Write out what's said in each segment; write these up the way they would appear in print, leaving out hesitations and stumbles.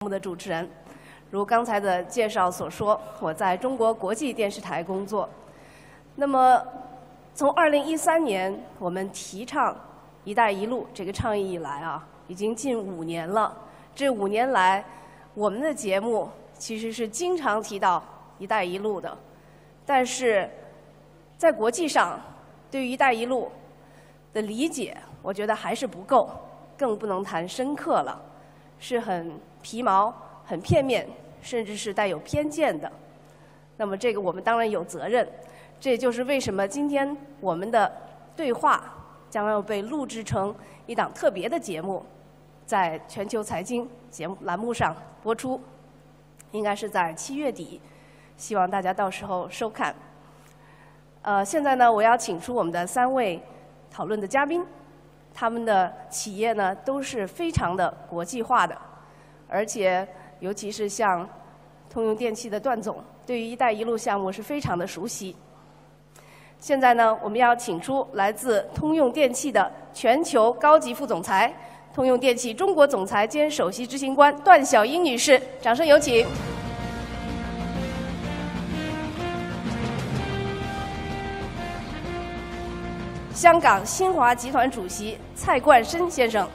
目的主持人。如刚才的介绍所说，我在中国国际电视台工作。那么，从2013年我们提倡“一带一路”这个倡议以来啊，已经近5年了。这5年来，我们的节目其实是经常提到“一带一路”的，但是在国际上对于“一带一路”的理解，我觉得还是不够，更不能谈深刻了，是很皮毛、很片面，甚至是带有偏见的。那么这个我们当然有责任，这也就是为什么今天我们的对话将要被录制成一档特别的节目，在全球财经节目栏目上播出，应该是在7月底，希望大家到时候收看。现在呢，我要请出我们的3位讨论的嘉宾，他们的企业呢都是非常的国际化的，而且尤其是像通用电气的段总，对于“一带一路”项目是非常的熟悉。现在呢，我们要请出来自通用电气的全球高级副总裁、通用电气中国总裁兼首席执行官段晓英女士，掌声有请。香港新华集团主席蔡冠深先生，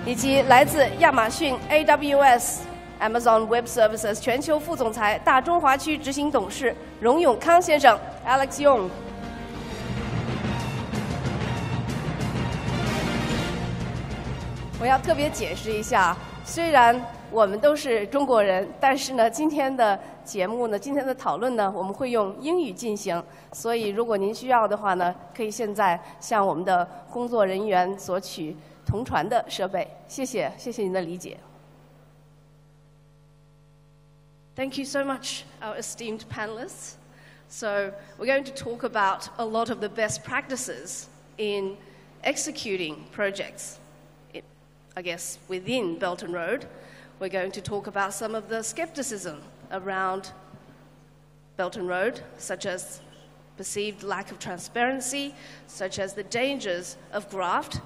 以及来自亚马逊 AWS、Amazon Web Services 全球副总裁、大中华区执行董事荣永康先生 Alex Yong。我要特别解释一下，虽然我们都是中国人，但是呢，今天的节目呢，今天的讨论呢，我们会用英语进行。所以，如果您需要的话呢，可以现在向我们的工作人员索取同传的设备。谢谢，谢谢您的理解。Thank you so much, our esteemed panelists. So, we're going to talk about a lot of the best practices in executing projects, I guess, within Belt and Road. We're going to talk about some of the skepticism around Belt and Road, such as perceived lack of transparency, such as the dangers of graft.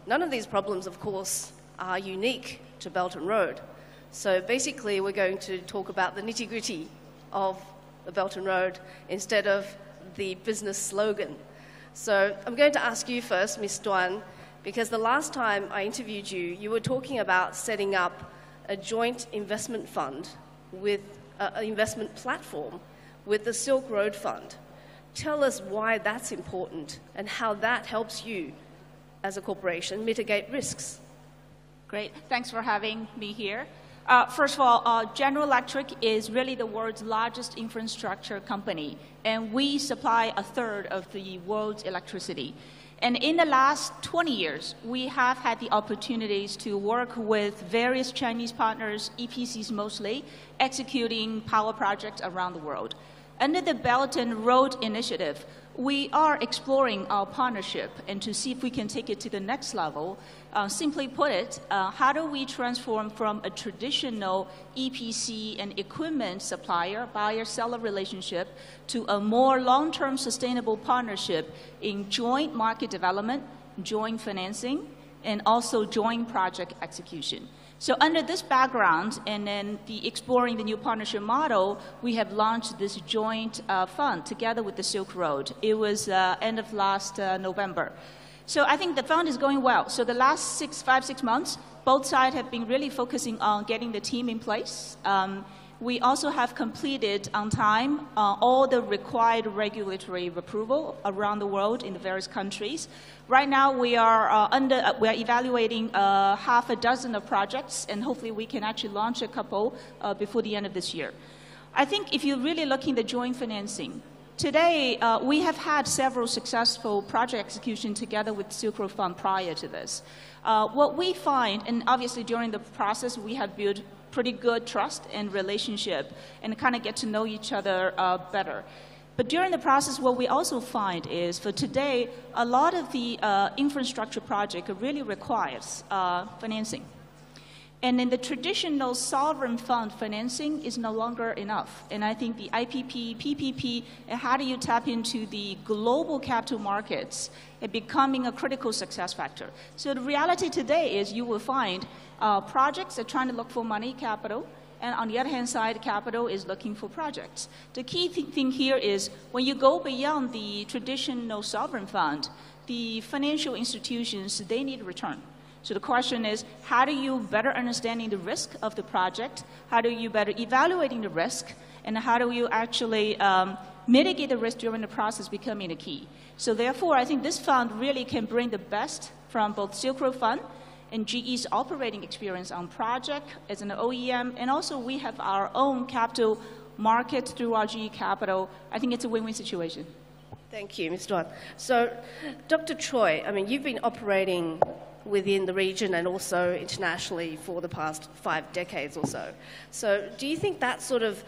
None of these problems, of course, are unique to Belt and Road. So basically, we're going to talk about the nitty-gritty of the Belt and Road instead of the business slogan. So I'm going to ask you first, Ms. Duan, because the last time I interviewed you, you were talking about setting up a joint investment fund with an investment platform with the Silk Road Fund. Tell us why that's important and how that helps you as a corporation mitigate risks. Great. Thanks for having me here. First of all, General Electric is really the world's largest infrastructure company, and we supply 1/3 of the world's electricity. And in the last 20 years, we have had the opportunities to work with various Chinese partners, EPCs mostly, executing power projects around the world. Under the Belt and Road Initiative, we are exploring our partnership and to see if we can take it to the next level. Simply put it, how do we transform from a traditional EPC and equipment supplier, buyer-seller relationship to a more long-term sustainable partnership in joint market development, joint financing, and also joint project execution? So under this background, and then exploring the new partnership model, we have launched this joint fund together with the Silk Road. It was end of last November. So I think the fund is going well. So the last 5-6 months, both sides have been really focusing on getting the team in place. We also have completed on time all the required regulatory approval around the world in the various countries. Right now, we are evaluating half a dozen of projects, and hopefully we can actually launch a couple before the end of this year. I think if you're really looking at the joint financing, today we have had several successful project execution together with Silk Road Fund prior to this. What we find, and obviously during the process, we have built pretty good trust and relationship and kind of get to know each other better. But during the process, what we also find is for today, a lot of the infrastructure project really requires financing. And in the traditional sovereign fund financing is no longer enough. And I think the IPP, PPP, and how do you tap into the global capital markets are becoming a critical success factor. So the reality today is you will find projects are trying to look for money, capital, and on the other hand side, capital is looking for projects. The key thing here is when you go beyond the traditional sovereign fund, the financial institutions, they need return. So the question is, how do you better understanding the risk of the project? How do you better evaluating the risk? And how do you actually mitigate the risk during the process becoming the key? So therefore, I think this fund really can bring the best from both Silk Road Fund and GE's operating experience on project as an OEM, and also we have our own capital market through our GE Capital. I think it's a win-win situation. Thank you, Mr. Duan. So, Dr. Choi, I mean, you've been operating within the region and also internationally for the past 5 decades or so. So do you think that sort of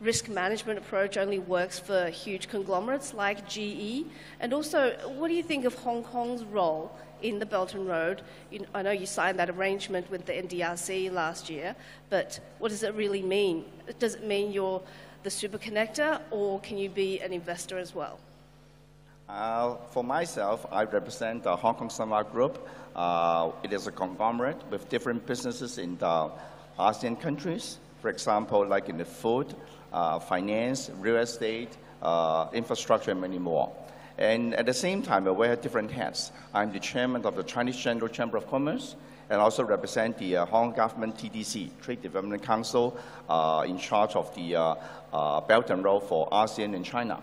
risk management approach only works for huge conglomerates like GE? And also, what do you think of Hong Kong's role in the Belt and Road? I know you signed that arrangement with the NDRC last year, but what does it really mean? Does it mean you're the super connector, or can you be an investor as well? For myself, I represent the Hong Kong Sunrise Group. It is a conglomerate with different businesses in the ASEAN countries. For example, like in the food, finance, real estate, infrastructure, and many more. And at the same time, I wear different hats. I'm the chairman of the Chinese General Chamber of Commerce, and also represent the Hong Kong Government TDC, Trade Development Council, in charge of the Belt and Road for ASEAN and China.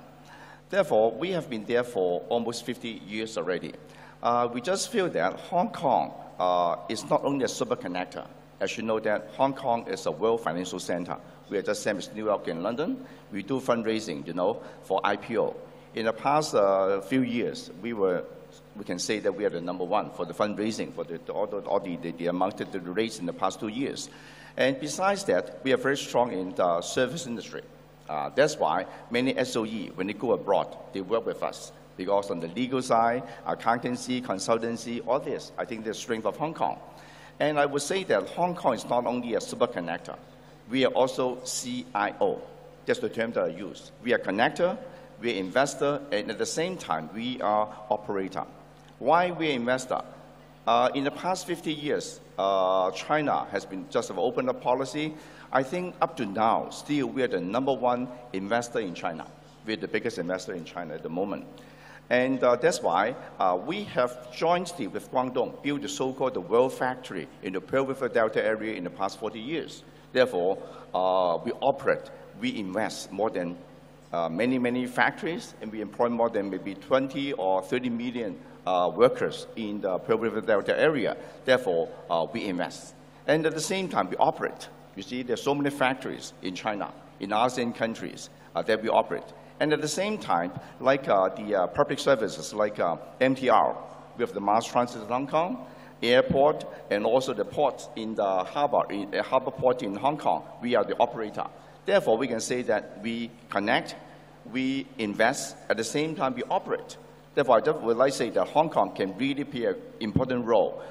Therefore, we have been there for almost 50 years already. We just feel that Hong Kong is not only a super connector. As you know that Hong Kong is a world financial center. We are just same as New York and London. We do fundraising, for IPO. In the past few years, we can say that we are the #1 for the fundraising for all the amount that we raised in the past 2 years. And besides that, we are very strong in the service industry. That's why many SOE, when they go abroad, they work with us. Because on the legal side, accountancy, consultancy, all this, I think the strength of Hong Kong. And I would say that Hong Kong is not only a super connector, we are also CIO. That's the term that I use. We are connector, we are investor, and at the same time, we are operator. Why we are investor? In the past 50 years, China has been just an open up policy. I think up to now, still we are the #1 investor in China. We're the biggest investor in China at the moment. And that's why we have jointly with Guangdong built the so-called the World Factory in the Pearl River Delta area in the past 40 years. Therefore, we operate, we invest more than many factories, and we employ more than maybe 20 or 30 million workers in the Pearl River Delta area. Therefore, we invest. And at the same time, we operate. You see, there's so many factories in China, in ASEAN countries that we operate. And at the same time, like the public services, like MTR, we have the mass transit in Hong Kong, airport, and also the port in the harbor, harbor port in Hong Kong. We are the operator. Therefore, we can say that we connect, we invest, at the same time we operate. Therefore, I would like to say that Hong Kong can really play an important role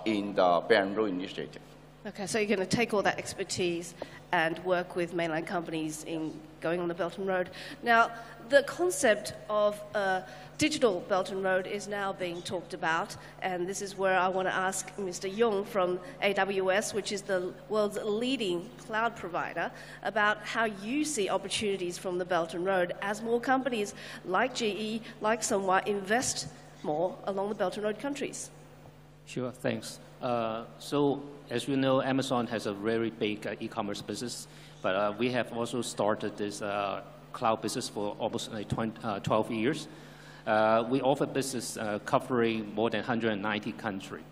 in the Belt and Road Initiative. Okay, so you're going to take all that expertise and work with mainland companies in going on the Belt and Road. Now, the concept of a digital Belt and Road is now being talked about, and this is where I want to ask Mr. Yung from AWS, which is the world's leading cloud provider, about how you see opportunities from the Belt and Road as more companies like GE, like Sunhua, invest more along the Belt and Road countries. Sure, thanks. So, as you know, Amazon has a very big e-commerce business, but we have also started this cloud business for almost 12 years. We offer business covering more than 190 countries.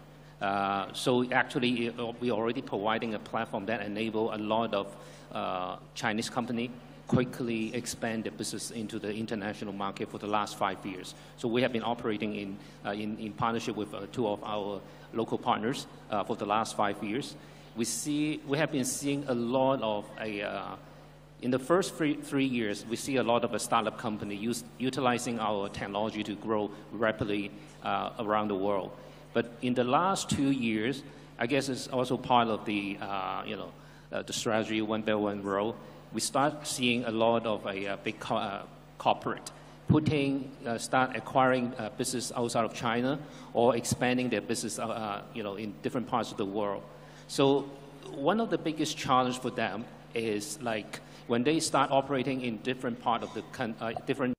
So actually, we're already providing a platform that enables a lot of Chinese companies quickly expand their business into the international market for the last 5 years. So we have been operating in partnership with 2 of our local partners for the last 5 years. We have been seeing a lot of in the first 3 years, we see a lot of a startup company utilizing our technology to grow rapidly around the world. But in the last 2 years, I guess it's also part of the, the strategy One Belt One Road. We start seeing a lot of big corporate start acquiring business outside of China or expanding their business, in different parts of the world. So one of the biggest challenges for them is like when they start operating in different part of the different.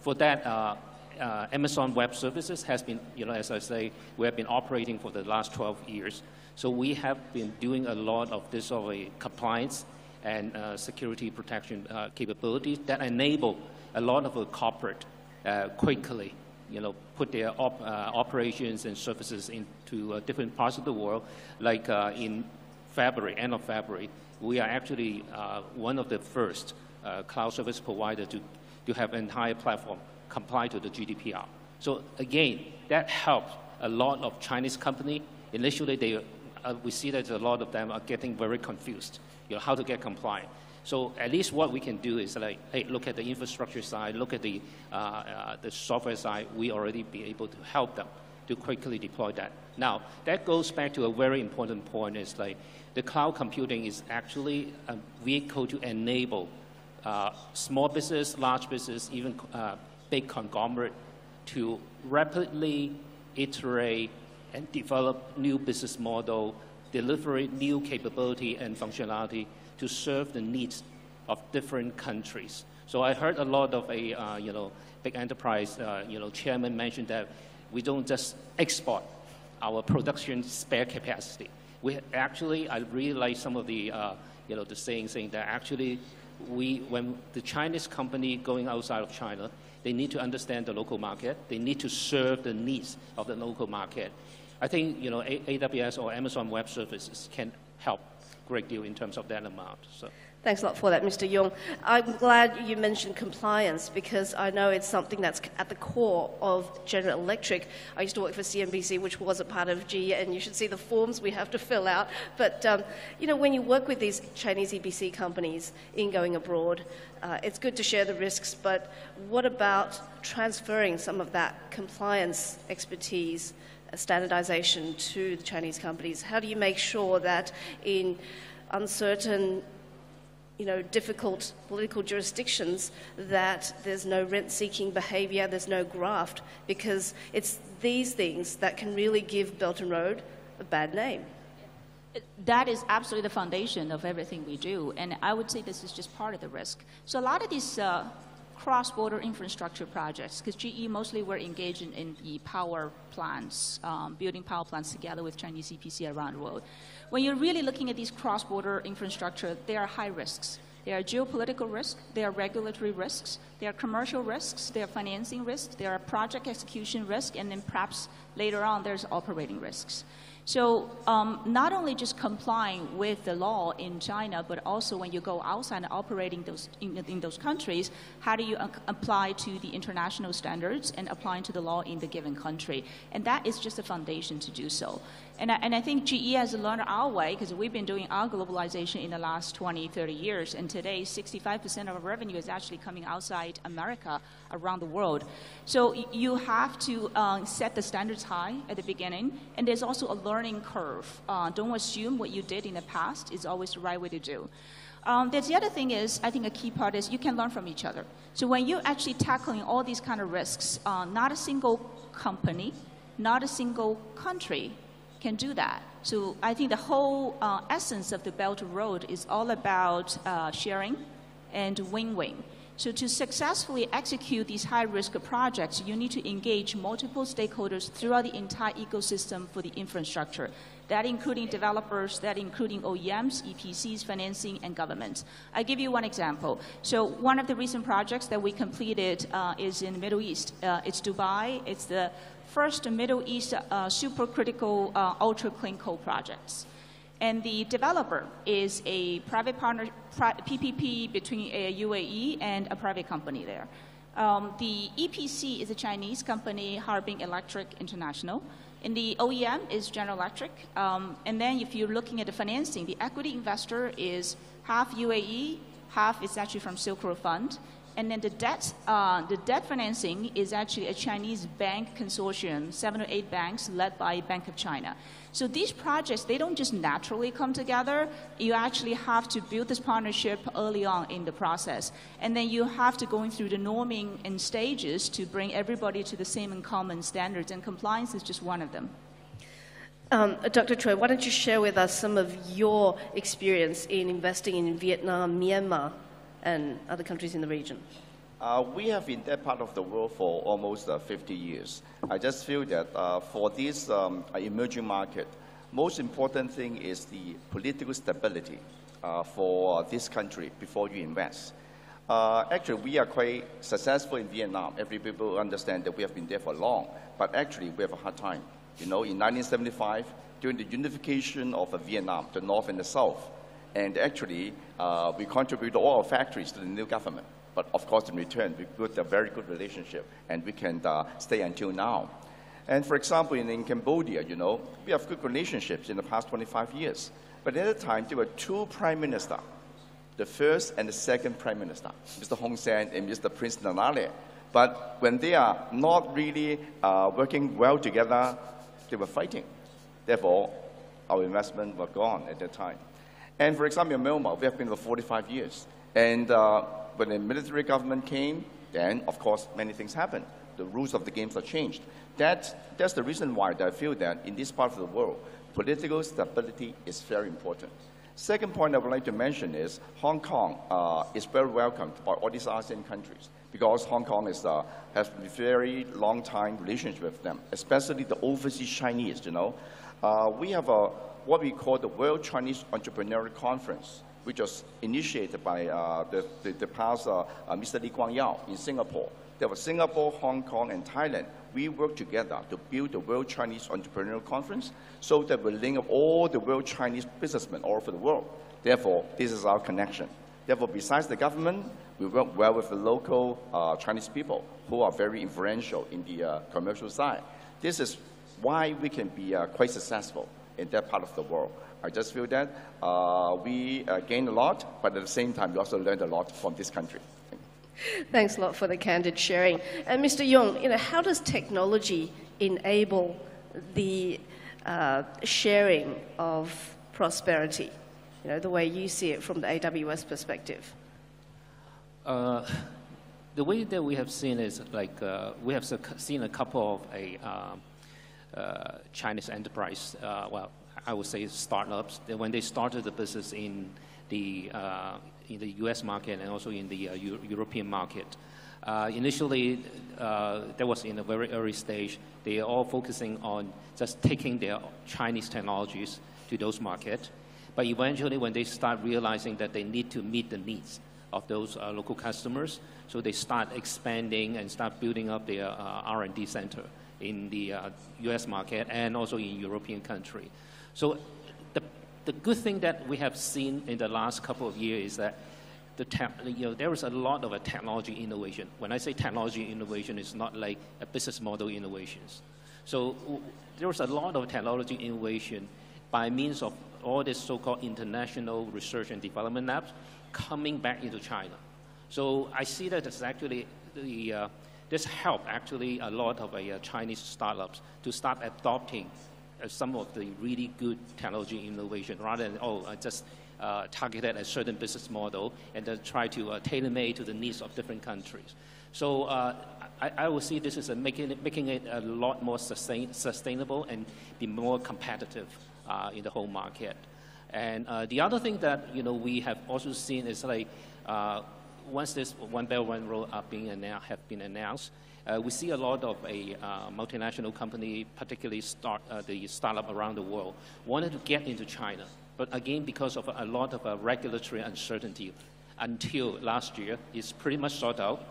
For that, Amazon Web Services has been, as I say, we have been operating for the last 12 years. So we have been doing a lot of this sort of compliance and security protection capabilities that enable a lot of the corporate quickly, put their operations and services into different parts of the world. Like in February, end of February, we are actually one of the first cloud service providers to have an entire platform comply to the GDPR. So again, that helped a lot of Chinese companies. Initially, we see that a lot of them are getting very confused, how to get compliant. So at least what we can do is like, hey, look at the infrastructure side, look at the software side. We already be able to help them to quickly deploy that. Now, that goes back to a very important point is like the cloud computing is actually a vehicle to enable small business, large business, even big conglomerate to rapidly iterate and develop new business model, deliver new capability and functionality to serve the needs of different countries. So I heard a lot of big enterprise, chairman mentioned that we don't just export our production spare capacity. We actually, I really like some of the, the saying that actually when the Chinese company going outside of China, they need to understand the local market. They need to serve the needs of the local market. I think AWS or Amazon Web Services can help a great deal in terms of that amount. So. Thanks a lot for that, Mr. Yung. I'm glad you mentioned compliance because I know it's something that's at the core of General Electric. I used to work for CNBC, which was a part of GE, and you should see the forms we have to fill out. But, when you work with these Chinese EPC companies in going abroad, it's good to share the risks, but what about transferring some of that compliance expertise, standardization to the Chinese companies? How do you make sure that in uncertain difficult political jurisdictions that there's no rent-seeking behavior, there's no graft, because it's these things that can really give Belt and Road a bad name. That is absolutely the foundation of everything we do, and I would say this is just part of the risk. So a lot of these cross-border infrastructure projects, because GE mostly were engaged in the power plants, building power plants together with Chinese EPC around the world. When you're really looking at these cross-border infrastructure, there are high risks. There are geopolitical risks, there are regulatory risks, there are commercial risks, there are financing risks, there are project execution risks, and then perhaps later on there's operating risks. So not only just complying with the law in China, but also when you go outside and operating in those countries, how do you apply to the international standards and applying to the law in the given country? And that is just a foundation to do so. And I think GE has learned our way because we've been doing our globalization in the last 20, 30 years. And today, 65% of our revenue is actually coming outside America, around the world. So you have to set the standards high at the beginning. And there's also a learning curve. Don't assume what you did in the past is always the right way to do. There's the other thing is, I think a key part is you can learn from each other. So when you're actually tackling all these kind of risks, not a single company, not a single country can do that. So I think the whole essence of the Belt and Road is all about sharing and win-win. So to successfully execute these high-risk projects, you need to engage multiple stakeholders throughout the entire ecosystem for the infrastructure. That including developers, that including OEMs, EPCs, financing, and government. I'll give you one example. So one of the recent projects that we completed is in the Middle East. It's Dubai. It's the first Middle East supercritical ultra clean coal projects. And the developer is a private partner, PPP between a UAE and a private company there. The EPC is a Chinese company, Harbin Electric International. And the OEM is General Electric. And then if you're looking at the financing, the equity investor is half UAE, half is actually from Silk Road Fund. And then the debt financing is actually a Chinese bank consortium, 7 or 8 banks led by Bank of China. So these projects, they don't just naturally come together. You actually have to build this partnership early on in the process. And then you have to go through the norming and stages to bring everybody to the same and common standards, and compliance is just one of them. Dr. Choi, why don't you share with us some of your experience in investing in Vietnam, Myanmar, and other countries in the region? We have been that part of the world for almost 50 years. I just feel that for this emerging market, most important thing is the political stability for this country before you invest. Actually, we are quite successful in Vietnam. Every people understand that we have been there for long, but actually we have a hard time. You know, in 1975, during the unification of Vietnam, the North and the South, and actually, we contribute all our factories to the new government. But of course, in return, we built a very good relationship, and we can stay until now. And for example, in Cambodia, you know, we have good relationships in the past 25 years. But at the time, there were 2 prime ministers, the first and the second prime minister, Mr. Hun Sen and Mr. Prince Nanale. But when they are not really working well together, they were fighting. Therefore, our investment were gone at that time. And for example, in Myanmar, we have been for 45 years. And when the military government came, then, of course, many things happened. The rules of the games are changed. That's the reason why I feel that in this part of the world, political stability is very important. Second point I would like to mention is Hong Kong is very welcomed by all these ASEAN countries because Hong Kong has a very long time relationship with them, especially the overseas Chinese, you know. We have what we call the World Chinese Entrepreneurial Conference, which was initiated by the past Mr. Lee Kuan Yew in Singapore. There was Singapore, Hong Kong, and Thailand. We worked together to build the World Chinese Entrepreneurial Conference so that we link up all the world Chinese businessmen all over the world. Therefore, this is our connection. Therefore, besides the government, we work well with the local Chinese people who are very influential in the commercial side. This is why we can be quite successful in that part of the world. I just feel that we gained a lot, but at the same time, we also learned a lot from this country. Thanks a lot for the candid sharing. And Mr. Yong, you know, how does technology enable the sharing of prosperity, you know, the way you see it from the AWS perspective? The way that we have seen is like we have seen a couple of Chinese enterprise, well, I would say startups, when they started the business in the US market and also in the European market. Initially, that was in a very early stage. They are all focusing on just taking their Chinese technologies to those markets. But eventually, when they start realizing that they need to meet the needs of those local customers, so they start expanding and start building up their R&D center in the US market and also in European country. So the good thing that we have seen in the last couple of years is that there is a lot of technology innovation. When I say technology innovation, it's not like a business model innovations. So there is a lot of technology innovation by means of all this so-called international research and development labs coming back into China. So I see that it's actually this helped actually a lot of Chinese startups to start adopting some of the really good technology innovation rather than, just targeted at a certain business model and then try to tailor-made to the needs of different countries. So I would see this as making it a lot more sustainable and be more competitive in the whole market. And the other thing that we have also seen is like once this One Belt One Road have been announced, we see a lot of multinational company, particularly the startup around the world, wanted to get into China. But again, because of a lot of regulatory uncertainty, until last year, it's pretty much sorted out.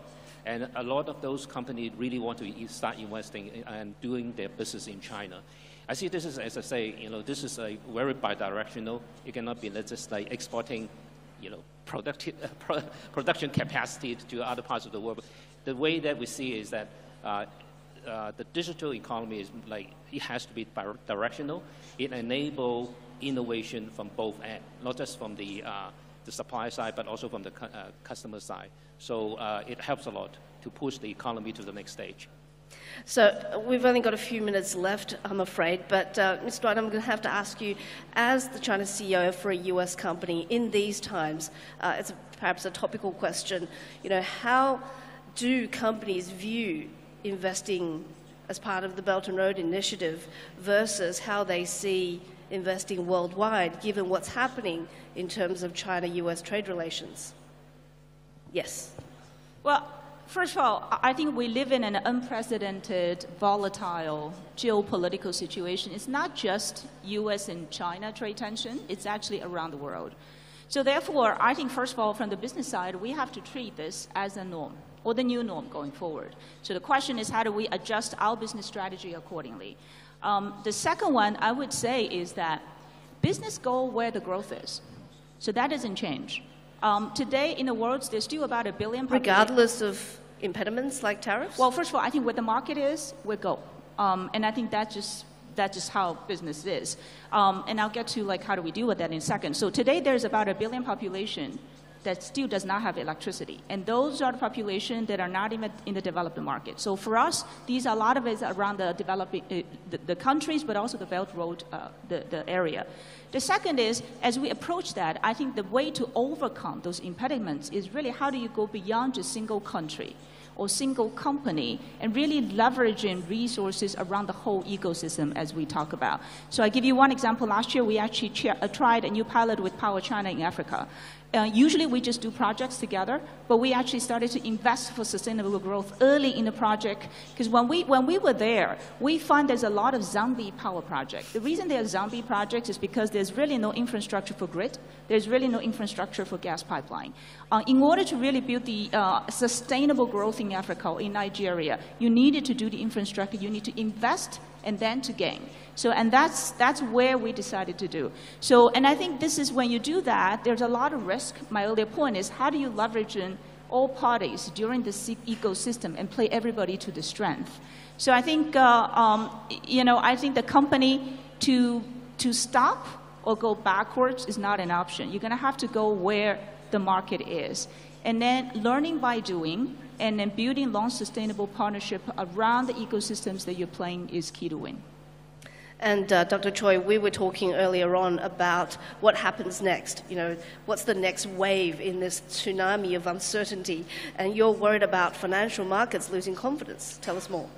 And a lot of those companies really want to start investing and doing their business in China. I see this is, as I say, this is a very bidirectional. It cannot be just like exporting, production capacity to other parts of the world. the way that we see is that the digital economy is like, it has to be directional. It enables innovation from both ends, not just from the supply side, but also from the customer side. So it helps a lot to push the economy to the next stage. So we've only got a few minutes left, I'm afraid, but Mr. Dwight, I'm going to have to ask you, as the China CEO for a US company in these times, it's perhaps a topical question, you know, how do companies view investing as part of the Belt and Road Initiative versus how they see investing worldwide, given what's happening in terms of China-US trade relations? Yes. Well, first of all, I think we live in an unprecedented, volatile geopolitical situation. It's not just US and China trade tension, it's actually around the world. So therefore, I think first of all, from the business side, we have to treat this as a norm, or the new norm going forward. So the question is, how do we adjust our business strategy accordingly? The second one I would say is that business go where the growth is. So that doesn't change. Today in the world, there's still about 1 billion population. Regardless of impediments like tariffs? Well, first of all, I think where the market is, we go. And I think that's just how business is. And I'll get to like how do we deal with that in a second. So today there's about 1 billion population that still does not have electricity. And those are the population that are not even in the developing market. So for us, these are a lot of it around the developing, the countries, but also the Belt Road, the area. The second is, as we approach that, I think the way to overcome those impediments is really how do you go beyond just single country or single company and really leveraging resources around the whole ecosystem as we talk about. So I give you one example. Last year, we actually tried a new pilot with Power China in Africa. Usually we just do projects together, but we actually started to invest for sustainable growth early in the project, because when we were there, we find there's a lot of zombie power projects. The reason they're zombie projects is because there's really no infrastructure for grid, there's really no infrastructure for gas pipeline. In order to really build the sustainable growth in Africa or in Nigeria, you needed to do the infrastructure, you need to invest and then to gain. So, and that's where we decided to do. So, and I think this is when you do that, there's a lot of risk. My earlier point is, how do you leverage in all parties during this ecosystem and play everybody to the strength? So I think, you know, I think the company to stop or go backwards is not an option. You're going to have to go where the market is. And then learning by doing, and then building long sustainable partnership around the ecosystems that you're playing is key to win. And Dr. Choi, we were talking earlier on about what happens next. You know, what's the next wave in this tsunami of uncertainty? And you're worried about financial markets losing confidence. Tell us more.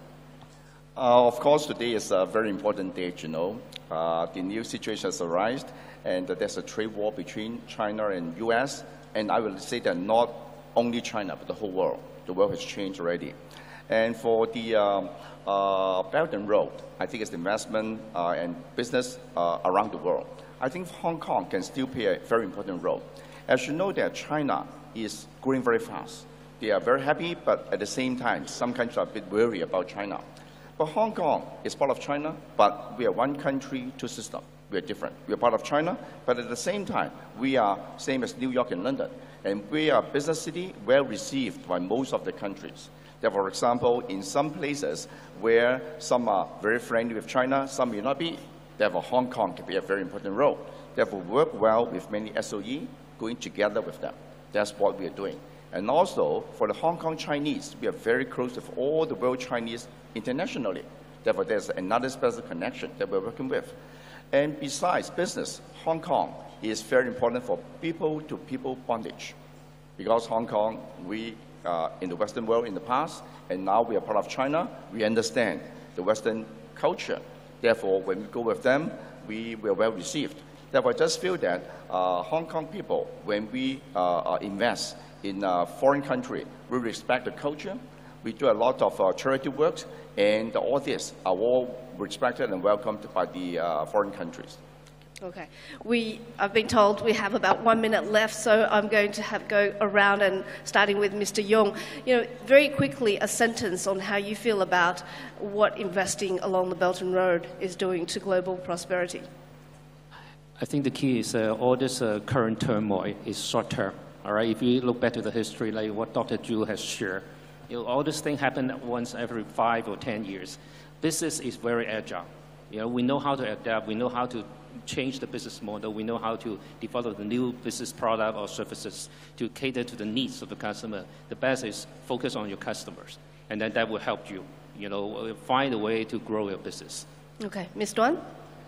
Of course, today is a very important date, you know. The new situation has arisen, and there's a trade war between China and US. And I will say that not only China, but the whole world. The world has changed already. And for the Belt and Road, I think it's investment and business around the world. I think Hong Kong can still play a very important role. As you know, that China is growing very fast. They are very happy, but at the same time, some countries are a bit worried about China. But Hong Kong is part of China, but we are one country, two systems. We are different. We are part of China, but at the same time, we are same as New York and London. And we are a business city well received by most of the countries. Therefore, for example, in some places where some are very friendly with China, some may not be, therefore Hong Kong can play a very important role. Therefore, work well with many SOE, going together with them. That's what we are doing. And also, for the Hong Kong Chinese, we are very close with all the world Chinese internationally. Therefore, there's another special connection that we're working with. And besides business, Hong Kong is very important for people-to-people bondage. Because Hong Kong, we in the Western world in the past, and now we are part of China, we understand the Western culture. Therefore, when we go with them, we were well received. Therefore, I just feel that Hong Kong people, when we invest in a foreign country, we respect the culture. We do a lot of charity work, and all this are all respected and welcomed by the foreign countries. Okay. I've been told we have about 1 minute left, so I'm going to go around and starting with Mr. Yong. You know, very quickly, a sentence on how you feel about what investing along the Belt and Road is doing to global prosperity. I think the key is all this current turmoil is short term. All right. If you look back to the history, like what Dr. Zhu has shared, All this thing happen once every 5 or 10 years. Business is very agile. We know how to adapt. We know how to change the business model. We know how to develop the new business product or services to cater to the needs of the customer. The best is focus on your customers, and then that will help you, find a way to grow your business. Okay, Ms. Duan?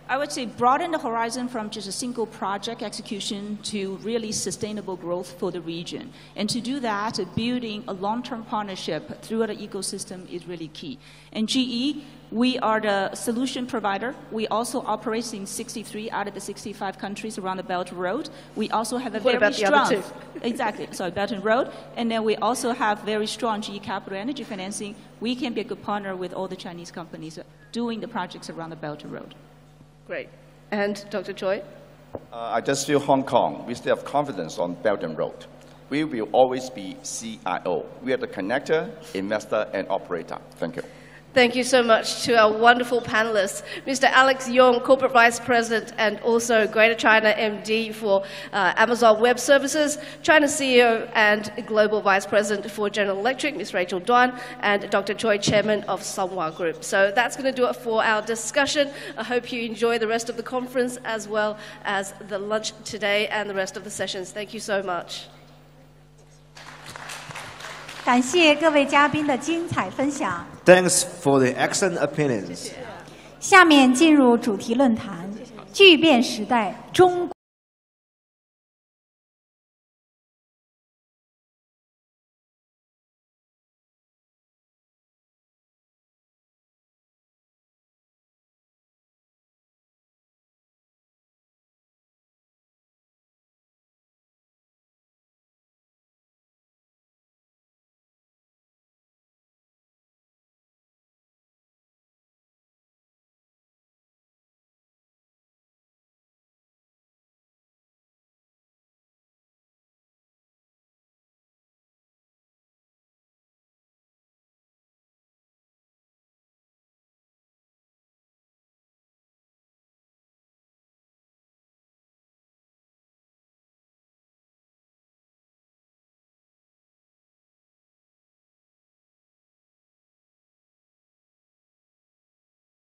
I would say broaden the horizon from just a single project execution to really sustainable growth for the region. And to do that, building a long-term partnership throughout the ecosystem is really key. And GE, we are the solution provider. We also operate in 63 out of the 65 countries around the Belt and Road. We also have a very strong... Exactly, sorry, Belt and Road. And then we also have very strong GE Capital Energy financing. We can be a good partner with all the Chinese companies doing the projects around the Belt and Road. Great. And Dr. Choi? I just feel Hong Kong, we still have confidence on Belt and Road. We will always be CIO. We are the connector, investor, and operator. Thank you. Thank you so much to our wonderful panelists. Mr. Alex Yong, Corporate Vice President and also Greater China MD for Amazon Web Services, China CEO and Global Vice President for General Electric, Ms. Rachel Duan, and Dr. Choi, Chairman of Sunhua Group. So that's going to do it for our discussion. I hope you enjoy the rest of the conference as well as the lunch today and the rest of the sessions. Thank you so much. 感谢各位嘉宾的精彩分享。Thanks for the excellent opinions. 下面进入主题论坛：巨变时代中国。